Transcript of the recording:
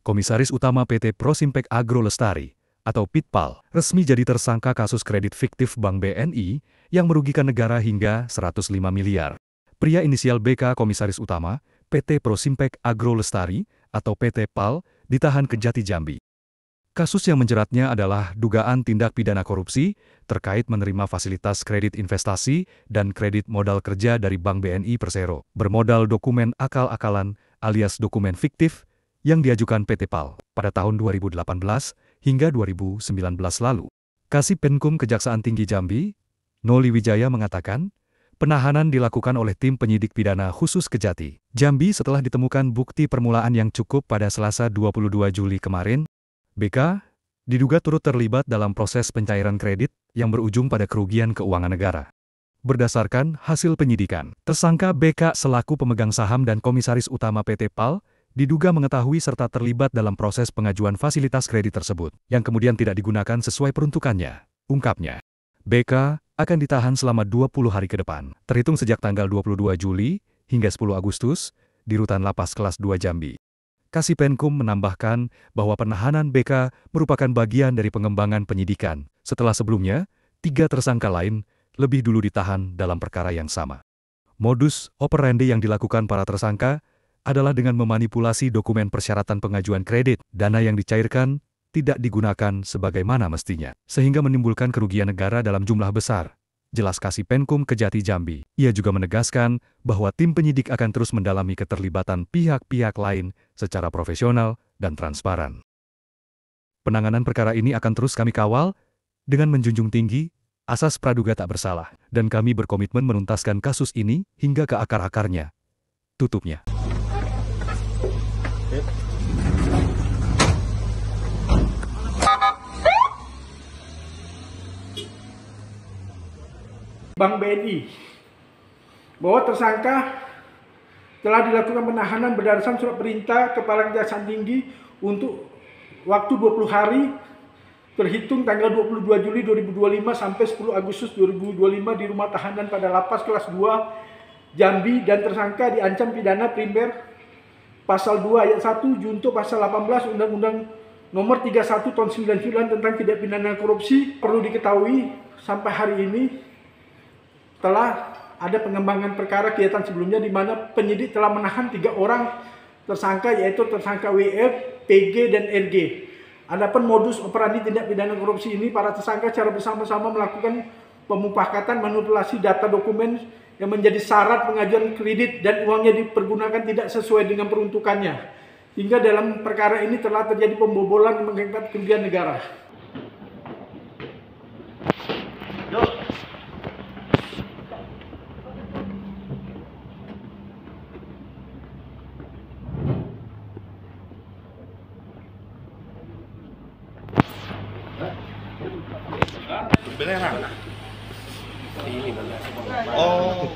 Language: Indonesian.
Komisaris Utama PT Prosimpek Agro Lestari, atau Pitpal, resmi jadi tersangka kasus kredit fiktif Bank BNI yang merugikan negara hingga 105 miliar. Pria inisial BK Komisaris Utama, PT Prosimpek Agro Lestari, atau PT PAL, ditahan Kejati Jambi. Kasus yang menjeratnya adalah dugaan tindak pidana korupsi terkait menerima fasilitas kredit investasi dan kredit modal kerja dari Bank BNI Persero, bermodal dokumen akal-akalan alias dokumen fiktif yang diajukan PT PAL pada tahun 2018 hingga 2019 lalu. Kasih Penkum Kejaksaan Tinggi Jambi, Noli Wijaya mengatakan, penahanan dilakukan oleh tim penyidik pidana khusus Kejati Jambi setelah ditemukan bukti permulaan yang cukup pada Selasa 22 Juli kemarin. BK diduga turut terlibat dalam proses pencairan kredit yang berujung pada kerugian keuangan negara. Berdasarkan hasil penyidikan, tersangka BK selaku pemegang saham dan komisaris utama PT PAL diduga mengetahui serta terlibat dalam proses pengajuan fasilitas kredit tersebut, yang kemudian tidak digunakan sesuai peruntukannya, ungkapnya. BK akan ditahan selama 20 hari ke depan, terhitung sejak tanggal 22 Juli hingga 10 Agustus, di Rutan Lapas Kelas 2 Jambi. Kasih Penkum menambahkan bahwa penahanan BK merupakan bagian dari pengembangan penyidikan, setelah sebelumnya, 3 tersangka lain lebih dulu ditahan dalam perkara yang sama. Modus operandi yang dilakukan para tersangka adalah dengan memanipulasi dokumen persyaratan pengajuan kredit, dana yang dicairkan tidak digunakan sebagaimana mestinya, sehingga menimbulkan kerugian negara dalam jumlah besar. Jelas Kasih Penkum Kejati Jambi. Ia juga menegaskan bahwa tim penyidik akan terus mendalami keterlibatan pihak-pihak lain secara profesional dan transparan. Penanganan perkara ini akan terus kami kawal dengan menjunjung tinggi asas praduga tak bersalah, dan kami berkomitmen menuntaskan kasus ini hingga ke akar-akarnya. Tutupnya. Bank BNI bahwa tersangka telah dilakukan penahanan berdasarkan surat perintah Kepala Kejaksaan Tinggi untuk waktu 20 hari terhitung tanggal 22 Juli 2025 sampai 10 Agustus 2025 di rumah tahanan pada Lapas Kelas 2 Jambi, dan tersangka diancam pidana primer pasal 2 ayat 1 junto pasal 18 Undang-Undang Nomor 31 Tahun 99 tentang tindak pidana korupsi. Perlu diketahui sampai hari ini telah ada pengembangan perkara kegiatan sebelumnya di mana penyidik telah menahan 3 orang tersangka, yaitu tersangka WF, PG, dan RG. Adapun modus operandi tindak pidana korupsi ini, para tersangka secara bersama-sama melakukan pemufakatan manipulasi data dokumen yang menjadi syarat pengajuan kredit dan uangnya dipergunakan tidak sesuai dengan peruntukannya. Hingga dalam perkara ini telah terjadi pembobolan yang mengakibatkan kerugian negara. Beneran? Ini bener. Oh.